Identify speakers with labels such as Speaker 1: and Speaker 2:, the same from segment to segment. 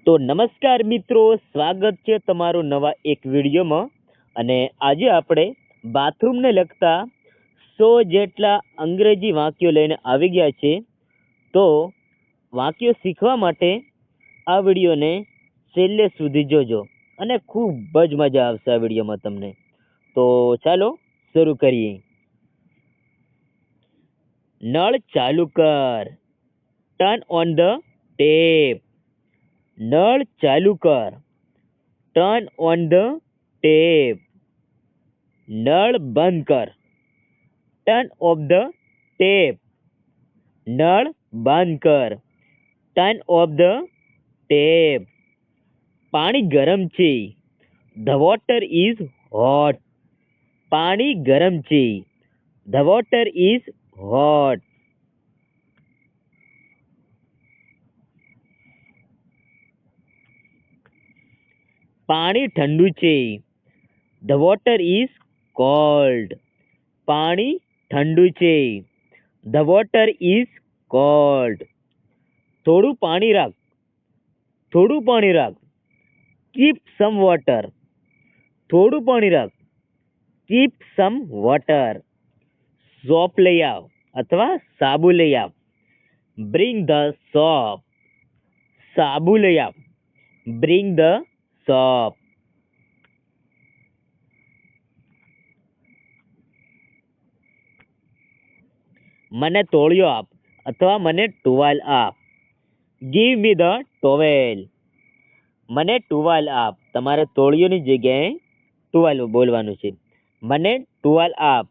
Speaker 1: તો નમસ્કાર મિત્રો, સ્વાગત છે તમારું નવા એક વિડીયોમાં. અને આજે આપણે બાથરૂમને લગતા 100 જેટલા અંગ્રેજી વાક્યો લઈને આવી ગયા છે. તો વાક્યો શીખવા માટે આ વિડીયોને છેલ્લે સુધી જોજો અને ખૂબ જ મજા આવશે આ વિડીયોમાં તમને. તો ચાલો શરૂ કરીએ. નળ ચાલુ કર. Turn on the tap. નળ ચાલુ કર. Turn on the tap. નળ બંધ કર. Turn off the tap. નળ બંધ કર. Turn off the tap. પાણી ગરમ છે. The water is hot. પાણી ગરમ છે. The water is hot. પાણી ઠંડુ છે. The water is cold. પાણી ઠંડુ છે. The water is cold. થોડું પાણી રાખ. થોડું પાણી રાખ. Keep some water. થોડું પાણી રાખ. Keep some water. સોપ લઈ આવ અથવા સાબુ લઈ આવ. Bring the soap. સાબુ લઈ આવ. Bring the soap. મને તોળિયો આપ અથવા મને ટુવાલ આપ. Give me the towel. મને ટુવાલ આપ. તમારે તોળિયોની જગ્યાએ ટુવાલ બોલવાનું છે. મને ટુવાલ આપ.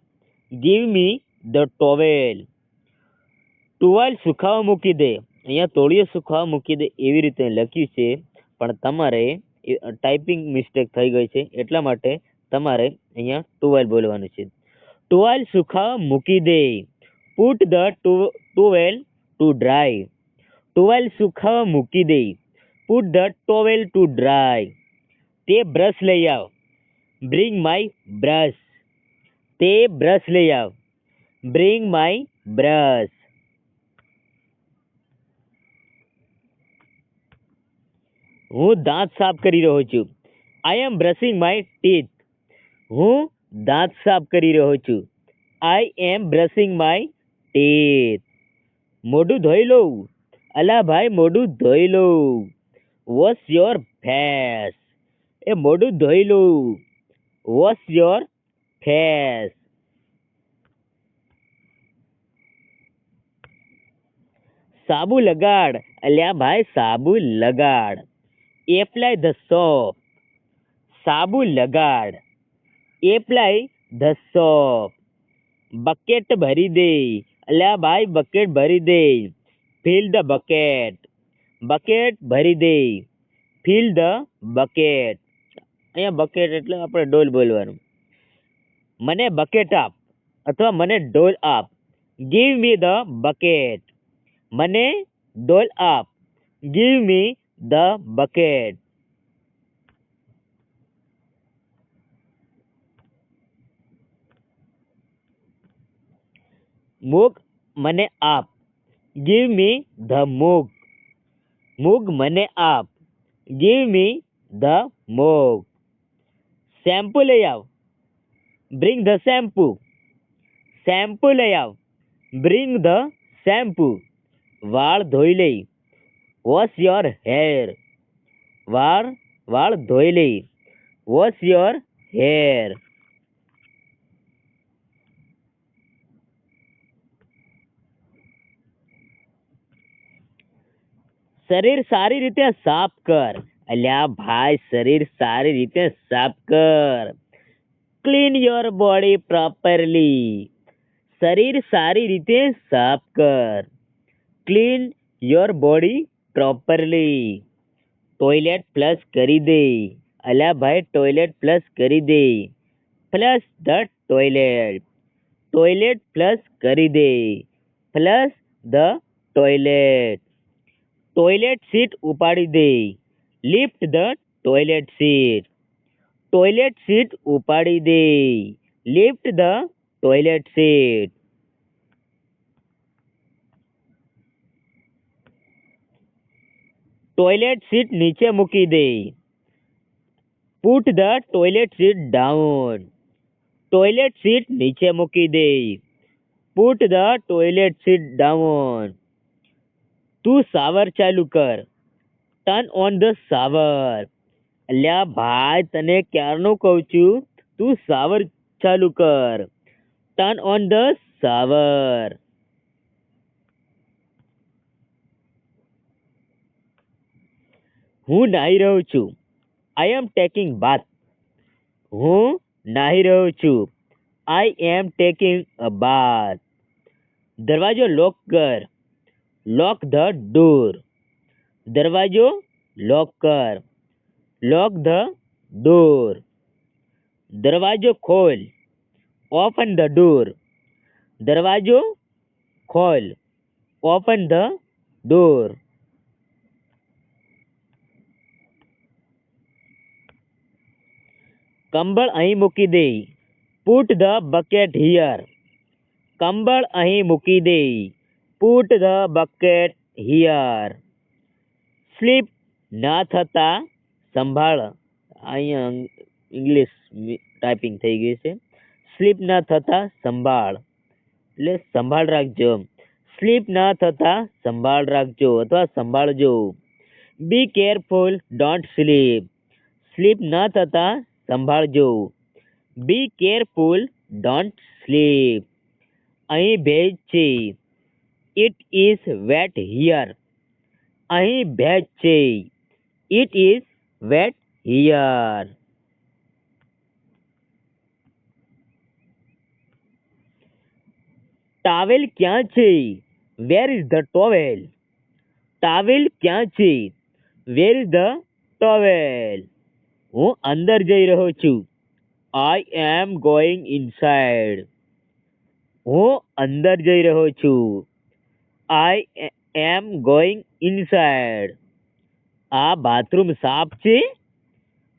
Speaker 1: Give me the towel. ટુવાલ સુખાવા મૂકી દે. અહીંયા તોળિયો સુખાવા મૂકી દે એવી રીતે લખ્યું છે, પણ તમારે ટાઈપિંગ મિસ્ટેક થઈ ગઈ છે, એટલા માટે તમારે અહીંયા ટુવાલ બોલવાનું છે. ટુવાલ સુખાવા મૂકી દે. Put the towel to dry. ટુવાલ સુખાવા મૂકી દે. Put the towel to dry. તે બ્રશ લઈ આવ. Bring my brush. તે બ્રશ લઈ આવ. Bring my brush. હું દાંત સાફ કરી રહ્યો છું. I am brushing my teeth. હું દાંત સાફ કરી રહ્યો છું. I am brushing my teeth. મોઢું ધોઈ લઉં. અલા ભાઈ મોઢું ધોઈ લઉં. Wash your face. એ મોઢું ધોઈ લઉં. Wash your face. સાબુ લગાડ. અલ્યા ભાઈ સાબુ લગાડ. Apply the soap. સાબુ લગાડ. Apply the soap. બકેટ ભરી દે. અલ્યા ભાઈ બકેટ ભરી દે. Fill the bucket. બકેટ ભરી દે. Fill the bucket. અહીંયા બકેટ એટલે આપણે ડોલ બોલવાનું. મને બકેટ આપ અથવા મને ડોલ આપ. Give me the bucket. મને ડોલ આપ. Give me the bucket. Mug મને આપ. Give me the mug. Mug મને આપ. Give me the mug. Shampoo લઈ આવ. Bring the shampoo. શેમ્પુ લઈ આવ. Bring the shampoo. વાળ ધોઈ લઈ. Wash your hair. વાળ ધોઈ લઈ. Wash your hair. શરીર સારી રીતે સાફ કર. અલ્યા ભાઈ શરીર સારી રીતે સાફ કર. Clean your body properly. શરીર સારી રીતે સાફ કર. Clean your body properly. Toilet flush કરી દે. અલ્યા ભાઈ ટોયલેટ ફ્લશ કરી દે. Flush the toilet. Toilet flush કરી દે. Flush the toilet. Toilet seat ઉપાડી દે. Lift the toilet seat. Toilet seat ઉપાડી દે. Lift the toilet seat. Toilet seat નીચે મૂકી દે. Put the toilet seat down. Toilet seat નીચે મૂકી દે. Put the toilet seat down. તું શાવર ચાલુ કર. Turn on the shower. અલ્યા ભાઈ તને ક્યારનું કહું છું તું શાવર ચાલુ કર. Turn on the shower. હું નાહી રહ્યો છું. I am taking bath. હું નાહી રહ્યો છું. I am taking a bath. દરવાજો લોક કર. Lock the door. દરવાજો લોક કર. Lock the door. દરવાજો ખોલ. Open the door. દરવાજો ખોલ. Open the door. કંબળ અહીં મૂકી દે. Put the bucket here. કંબળ અહીં મૂકી દે. Put the bucket here. Slip ના થતા સંભાળ. અહીંયા ઇંગ્લિશ ટાઈપિંગ થઈ ગઈ છે. સ્લીપ ના થતા સંભાળ એટલે સંભાળ રાખજો. સ્લીપ ના થતા સંભાળ રાખજો અથવા સંભાળજો. Be careful don't slip. Slip ના થતા સંભાળજો. Be careful don't slip. અહીં ભેજ છે. It is wet here. અહીં ભેજ છે. It is wet here. Towel ક્યાં છે? Where is the towel? Towel ક્યાં છે? Where is the towel? હું અંદર જઈ રહ્યો છું. I am going inside. હું અંદર જઈ રહ્યો છું. I am going inside. આ બાથરૂમ સાફ છે.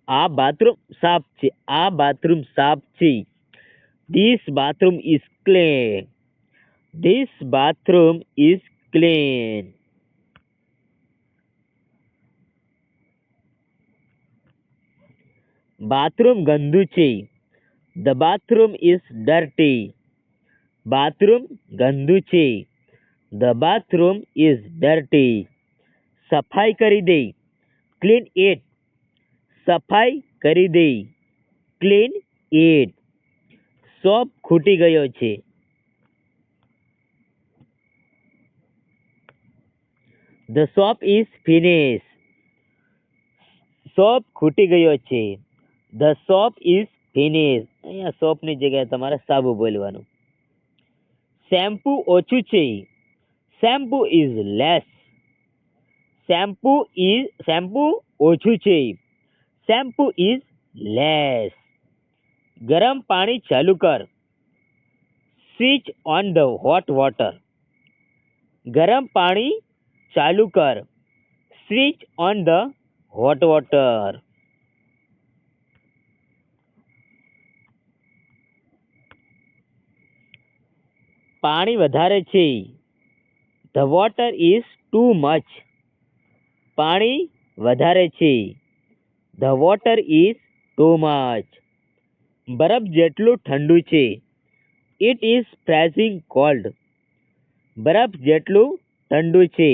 Speaker 1: આ બાથરૂમ સાફ છે. આ બાથરૂમ સાફ છે. This bathroom is clean. This bathroom is clean. Bathroom ગંદુ છે. The bathroom is dirty. Bathroom ગંદુ છે. The bathroom is dirty. સફાઈ કરી દે. Clean it. સફાઈ કરી દે. Clean it. સોપ ખૂટી ગયો છે. The soap is finish. સોપ ખૂટી ગયો છે. The soap is finish. અહીંયા સોપની જગ્યાએ તમારે સાબુ બોલવાનું. શેમ્પુ ઓછું છે. Shampoo is less. શેમ્પુ ઓછું છે. Shampoo is less. ગરમ પાણી ચાલુ કર. Switch on the hot water. ગરમ પાણી ચાલુ કર. Switch on the hot water. પાણી વધારે છે. The water is too much. પાણી વધારે છે. The water is too much. બરફ જેટલું ઠંડુ છે. It is freezing cold. બરફ જેટલું ઠંડુ છે.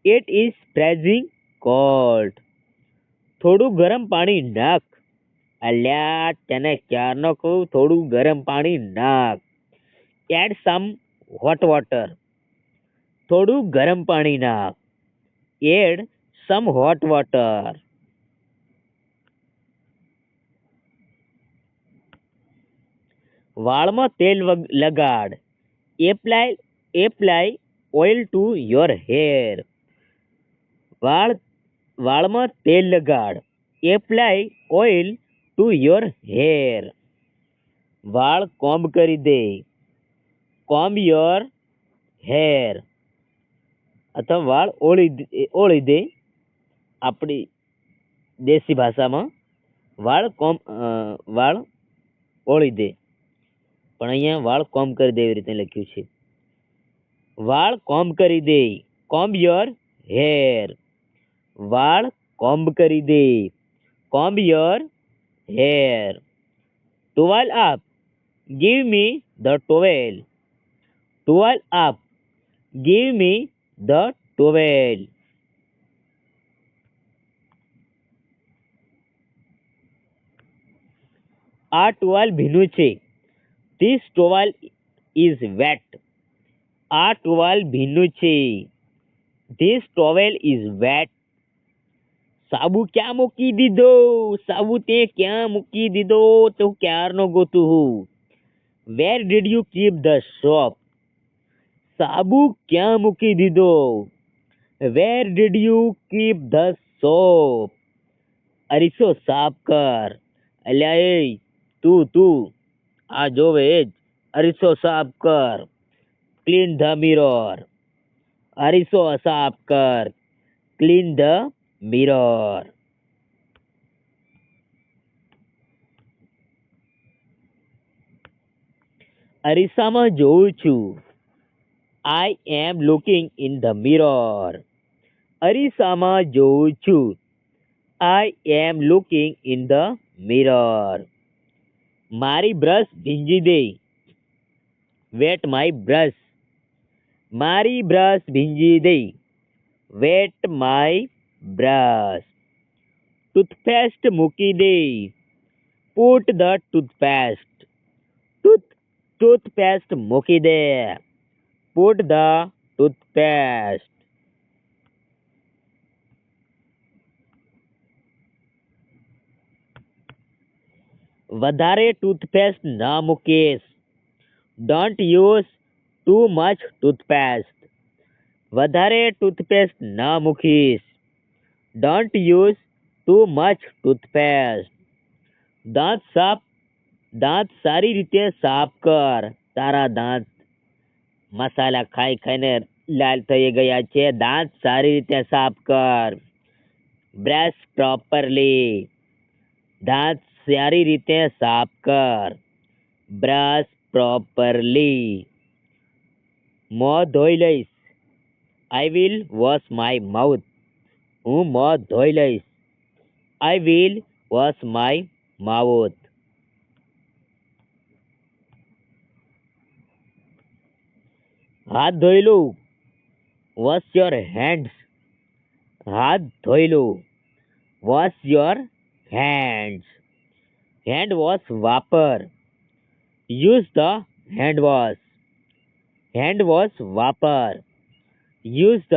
Speaker 1: It is freezing cold. થોડું ગરમ પાણી નાખ. અલ્યા તને ક્યારનો કહું થોડું ગરમ પાણી નાખ. Add some hot water. થોડું ગરમ પાણી નાખ. Add some hot water. વાળમાં તેલ લગાડ. Apply oil to your hair. વાળમાં તેલ લગાડ. Apply oil to your hair. વાળ કોમ્બ કરી દે. Comb your hair. અથવા વાળ ઓળી દે. આપણી દેશી ભાષામાં વાળ ઓળી દે. પણ અહીંયા વાળ કોમ્બ કરી દે એવી રીતે લખ્યું છે. વાળ કોમ્બ કરી દે. Comb your hair. વાળ કોમ્બ કરી દે. Comb your hair. ટુવાલ અપ. Give me the towel. ટુવાલ અપ. Give me the towel. આ ટુવાલ ભીનું છે. This towel is wet. આ ટુવાલ ભીનું છે. This towel is wet. સાબુ ક્યાં મૂકી દીધો? સાબુ તે ક્યાં મૂકી દીધો? તો ક્યારનો ગોતું હું. Where did you keep the soap? સાબુ ક્યાં મૂકી દીધો? Where did you keep the soap? અરીસો સાફ કર. અલ્યા એ તું આ જોવે જ. અરીસો સાફ કર. Clean the mirror. અરીસો સાફ કર. Clean the mirror. અરીસામાં જોઉં છું. I am looking in the mirror. અરીસામાં જોઉં છું. I am looking in the mirror. મારી બ્રશ ભીંજી દે. Wet my brush. મારી બ્રશ ભીંજી દે. Wet my brush. ટૂથપેસ્ટ મૂકી દે. Put the toothpaste. ટૂથપેસ્ટ મૂકી દે. Put the toothpaste. વધારે ટૂથપેસ્ટ ના મૂકીશ. Don't use too much toothpaste. વધારે ટૂથપેસ્ટ ના મૂકીશ. Don't use too much toothpaste. દાંત સારી રીતે સાફ કર. તારા દાંત મસાલા ખાઈ ખાઈને લાલ થઈ ગયા છે. દાંત સારી રીતે સાફ કર. Brush properly. દાંત સારી રીતે સાફ કર. Brush properly. મોં ધોઈ લઈશ. I will wash my mouth. હું મોં ધોઈ લઈશ. I will wash my mouth. હાથ ધોઈ લો. Wash your hands. હાથ ધોઈ લો. Wash your hands. Hand wash વાપર. Use the hand wash. Hand wash વાપર. Use the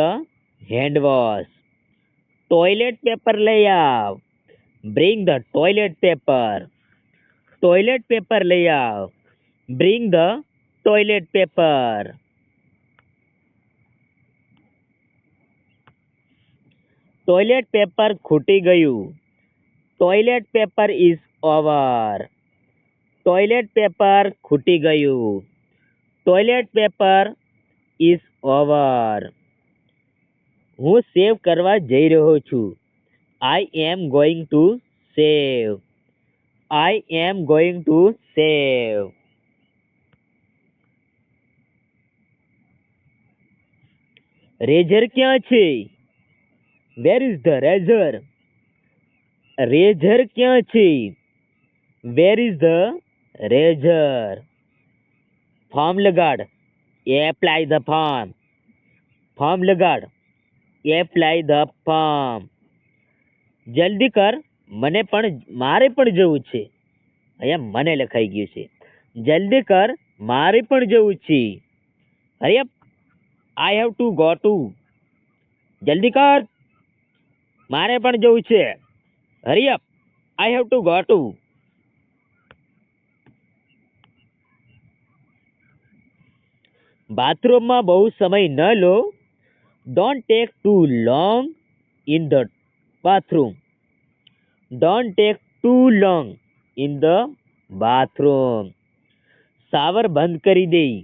Speaker 1: hand wash. Toilet paper લઈ આવ. Bring the toilet paper. Toilet paper લઈ આવ. Bring the toilet paper. Toilet paper ખૂટી ગયું. Toilet paper is over. Toilet paper ખૂટી ગયું. Toilet paper is over. હું સેવ કરવા જઈ રહ્યો છું. I am going to shave. I am going to shave. Razor ક્યાં છે? Where is the razor? Razor ક્યાં છે? Where is the razor? Foam લગાડ. Apply the foam. ફોર્મ લગાડ. Apply the foam. જલ્દી કર. મારે પણ જવું છે. અહીંયા મને લખાઈ ગયું છે. જલ્દી કર. મારે પણ જવું છે. Hurry up. I have to go too. જલ્દી કર. મારે પણ જવું છે. Hurry up. I have to go too. બાથરૂમમાં બહુ સમય ન લો. Don't take too long in the bathroom. Don't take too long in the bathroom. Shower બંધ કરી દે.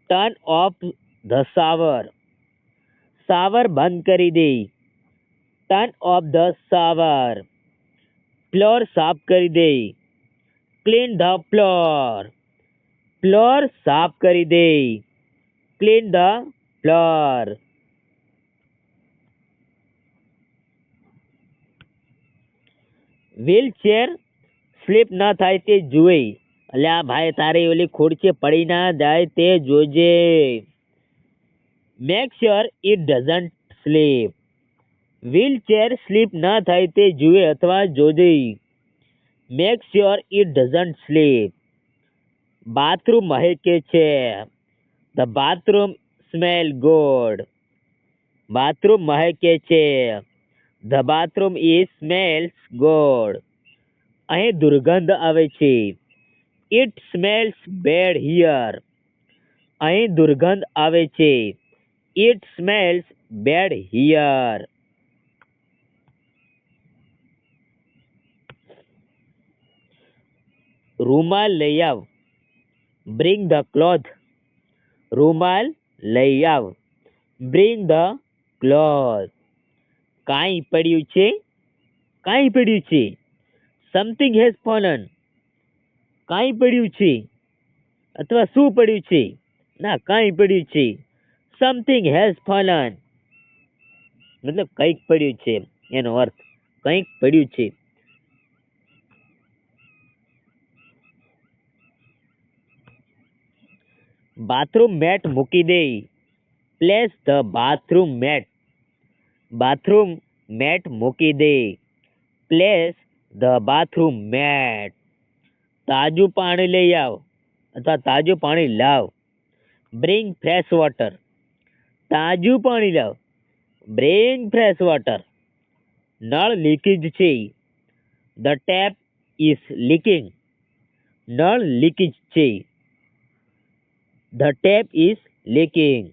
Speaker 1: Turn off the shower. Shower બંધ કરી દે. Turn off the shower. Floor સાફ કરી દે. Clean the floor. ફ્લોર સાફ કરી દે. Clean the floor. Wheelchair slip ન થાય તે જુએ. અલ્યા ભાઈ તારી ઓલી ખુરશી પડી ના જાય તે જોજે. Make sure it doesn't slip. Wheelchair slip ન થાય તે જુએ અથવા જોજે. Make sure it doesn't slip. Bathroom મહેકે છે. The bathroom smell good. Bathroom મહેકે છે. The bathroom is smells good. અહીં દુર્ગંધ આવે છે. It smells bad here. અહીં દુર્ગંધ આવે છે. It smells bad here. રૂમાલ લઈ આવ. Bring the cloth. રૂમાલ લઈ આવ. Bring the cloth. કાંઈ પડ્યું છે. કાંઈ પડ્યું છે. Something has fallen. કાંઈ પડ્યું છે અથવા શું પડ્યું છે. ના કાંઈ પડ્યું છે. સમથિંગ હેઝ ફોલન મતલબ કંઈક પડ્યું છે એનો અર્થ કંઈક પડ્યું છે. બાથરૂમ મેટ મૂકી દે. Place the bathroom mat. Bathroom mat મૂકી દે. Place the bathroom mat. તાજું પાણી લઈ આવ અથવા તાજું પાણી લાવ. Bring fresh water. તાજું પાણી લાવ. Bring fresh water. નળ લીકેજ છે. The tap is leaking. નળ લીકેજ છે. The tap is leaking.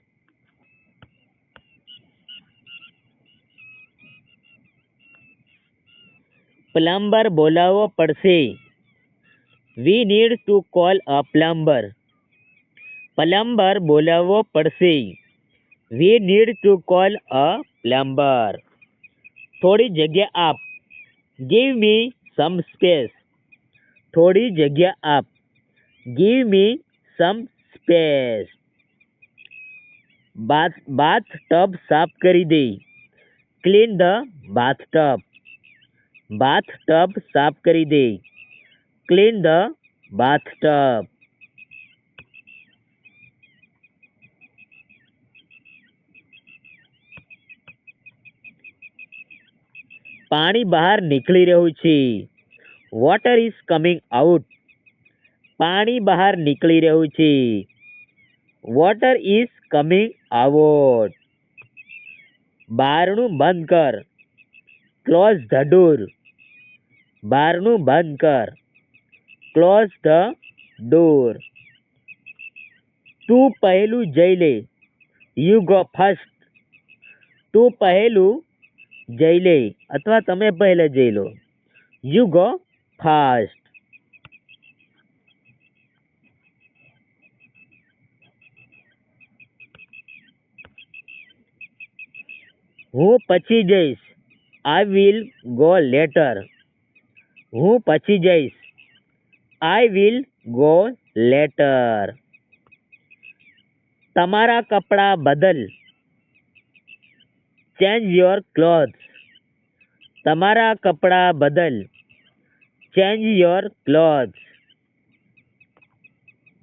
Speaker 1: Plumber બોલાવવો પડશે. We need to call a plumber. Plumber બોલાવવો પડશે. We need to call a plumber. થોડી જગ્યા આપ. Give me some space. થોડી જગ્યા આપ. Give me some space. Bathtub સાફ કરી દે. Clean the bathtub. Bathtub સાફ કરી દે. Clean the bathtub. પાણી બહાર નીકળી રહ્યું છે. Water is coming out. પાણી બહાર નીકળી રહ્યું છે. Water is coming out. બારણું બંધ કર. Close the door. બારણું બંધ કર. Close the door. તું પહેલું જઈ લે. You go first. તું પહેલું જઈ લે અથવા તમે પહેલા જઈ લો. You go fast. હું પછી જઈશ. I will go later. હું પછી જઈશ. I will go later. તમારા કપડાં બદલ. Change your clothes. તમારા કપડાં બદલ. Change your clothes.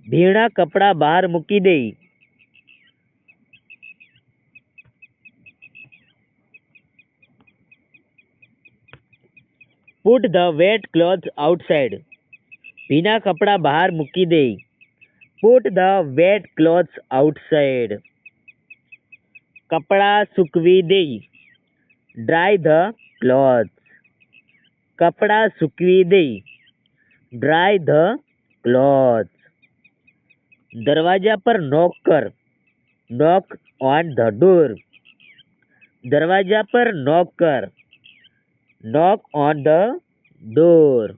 Speaker 1: ભીના કપડાં બહાર મૂકી દે. Put the wet clothes outside. ભીના કપડાં બહાર મૂકી દે. Put the wet clothes outside. કપડાં સૂકવી દે. Dry the clothes. કપડાં સૂકવી દે. Dry the clothes. દરવાજા પર નોક કર. Knock on the door. દરવાજા પર નોક કર. Knock on the door.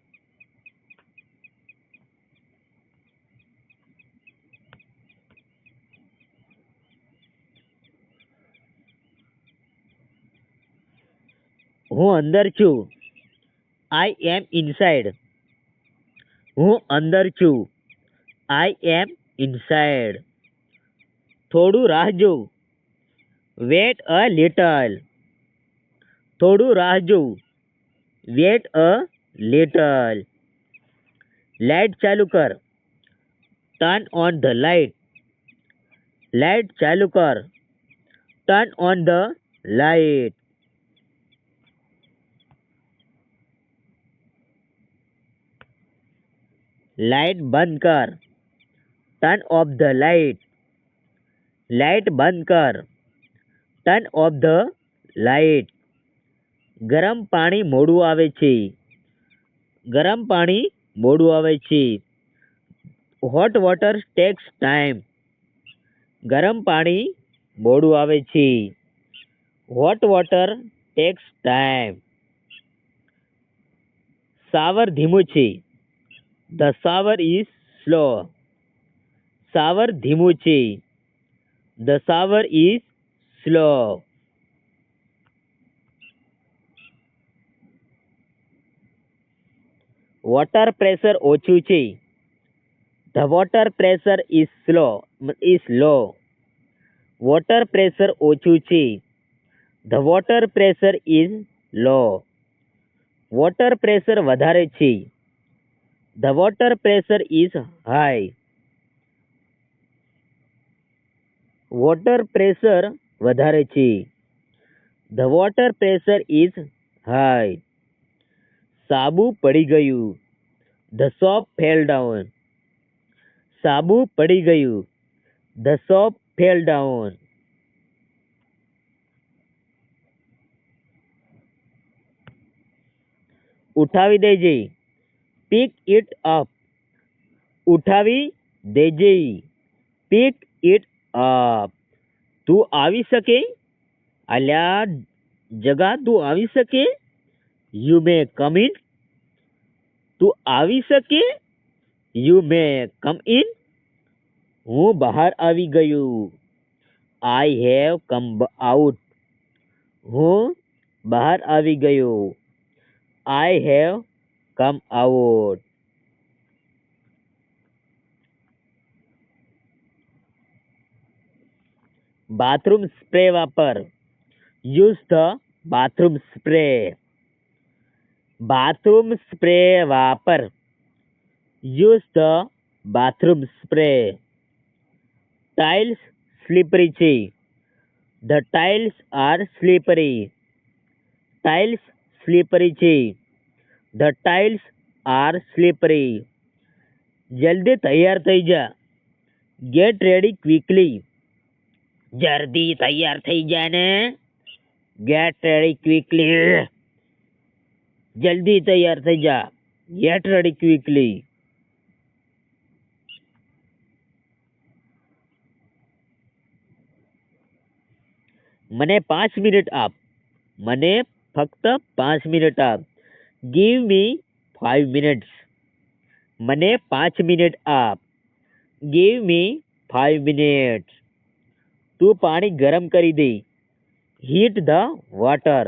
Speaker 1: હું અંદર છું. I am inside. હું અંદર છું. I am inside. થોડું રાહ જો. Wait a little. થોડું રાહ જો. Wait a little. लाइट चालू कर. Turn on the light. Light चालू कर. Turn on the light. Light बंद कर. Turn off the light. Light बंद कर. Turn off the light. ગરમ પાણી મોડું આવે છે. ગરમ પાણી મોડું આવે છે. Hot water tax time. ગરમ પાણી મોડું આવે છે. Hot water tax time. Shower ધીમું છે. The shower is slow. Shower ધીમું છે. The shower is slow. Water pressure ઓછું છે. The water pressure is law. Water pressure ઓછું છે. The water pressure is law. Water pressure વધારે છે. The water pressure is high. Water pressure વધારે છે. The water pressure is high. સાબુ પડી ગયું. The soap fell down. સાબુ પડી ગયું. The soap fell down. ઉઠાવી દેજે. Pick it up. ઉઠાવી દેજે. Pick it up. તું આવી શકે. અલ્યા જગા તું આવી શકે. You may come in. તું આવી શકે. You may come in. હું બહાર આવી ગયું. I have come out. હું બહાર આવી ગયો. I have come out. Bathroom spray વાપર. Use the bathroom spray. Bathroom spray વાપર. Use the bathroom spray. Tiles slippery છે. The tiles are slippery. Tiles slippery છે. The tiles are slippery. જલ્દી તૈયાર થઈ જા. Get ready quickly. જલ્દી તૈયાર થઈ જા ને. Get ready quickly. જલ્દી તૈયાર થઈ જા. Get ready quickly. મને 5 મિનિટ આપ. મને ફક્ત 5 મિનિટ આપ. Give me 5 minutes. મને 5 મિનિટ આપ. Give me 5 minutes. તું પાણી ગરમ કરી દે. Heat the water.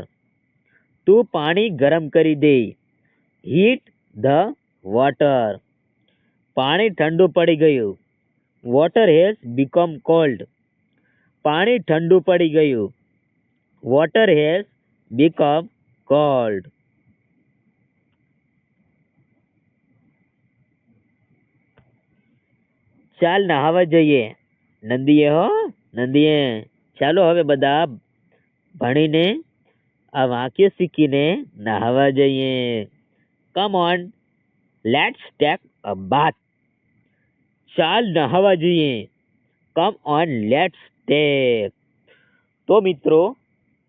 Speaker 1: તું પાણી ગરમ કરી દે. Heat the water. પાણી ઠંડુ પડી ગયું. Water has become cold. પાણી ઠંડુ પડી ગયું. Water has become cold. ચાલ નહાવા જઈએ. નંદીએ હો નંદીએ. ચાલો હવે બધા ભણીને આ વાક્ય શીખીને નહાવા જઈએ. Come on let's take a bath. ચાલ નહાવા જઈએ. Come on let's take. તો મિત્રો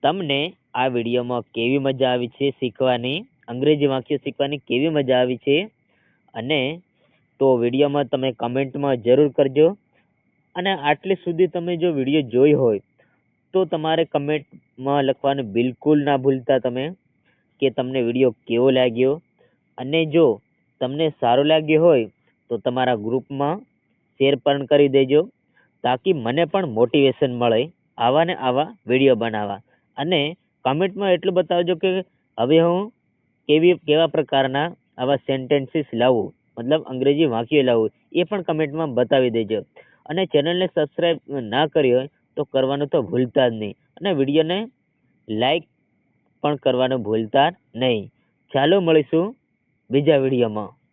Speaker 1: તમને આ વિડીયોમાં કેવી મજા આવી છે શીખવાની, અંગ્રેજી વાક્ય શીખવાની કેવી મજા આવી છે, અને તો વિડીયોમાં તમે કમેન્ટમાં જરૂર કરજો. અને આટલે સુધી તમે જો વિડીયો જોઈ હોય તો તમારે કમેન્ટમાં લખવાનું બિલકુલ ના ભૂલતા તમે કે તમને વિડીયો કેવો લાગ્યો. અને જો તમને સારો લાગ્યો હોય તો તમારા ગ્રુપમાં શેર પણ કરી દેજો, તાકી મને પણ મોટિવેશન મળે આવા ને આવા વિડીયો બનાવવા. અને કમેન્ટમાં એટલું બતાવજો કે હવે હું કેવા પ્રકારના આવા સેન્ટેન્સીસ લાવું, મતલબ અંગ્રેજી વાક્ય લાવું, એ પણ કમેન્ટમાં બતાવી દેજો. અને ચેનલને સબસ્ક્રાઈબ ના કરી હોય તો કરવાનું તો ભૂલતા જ નહીં, અને વિડીયોને લાઈક પણ કરવાનું ભૂલતા નહીં. ચાલો મળીશું બીજા વિડીયોમાં.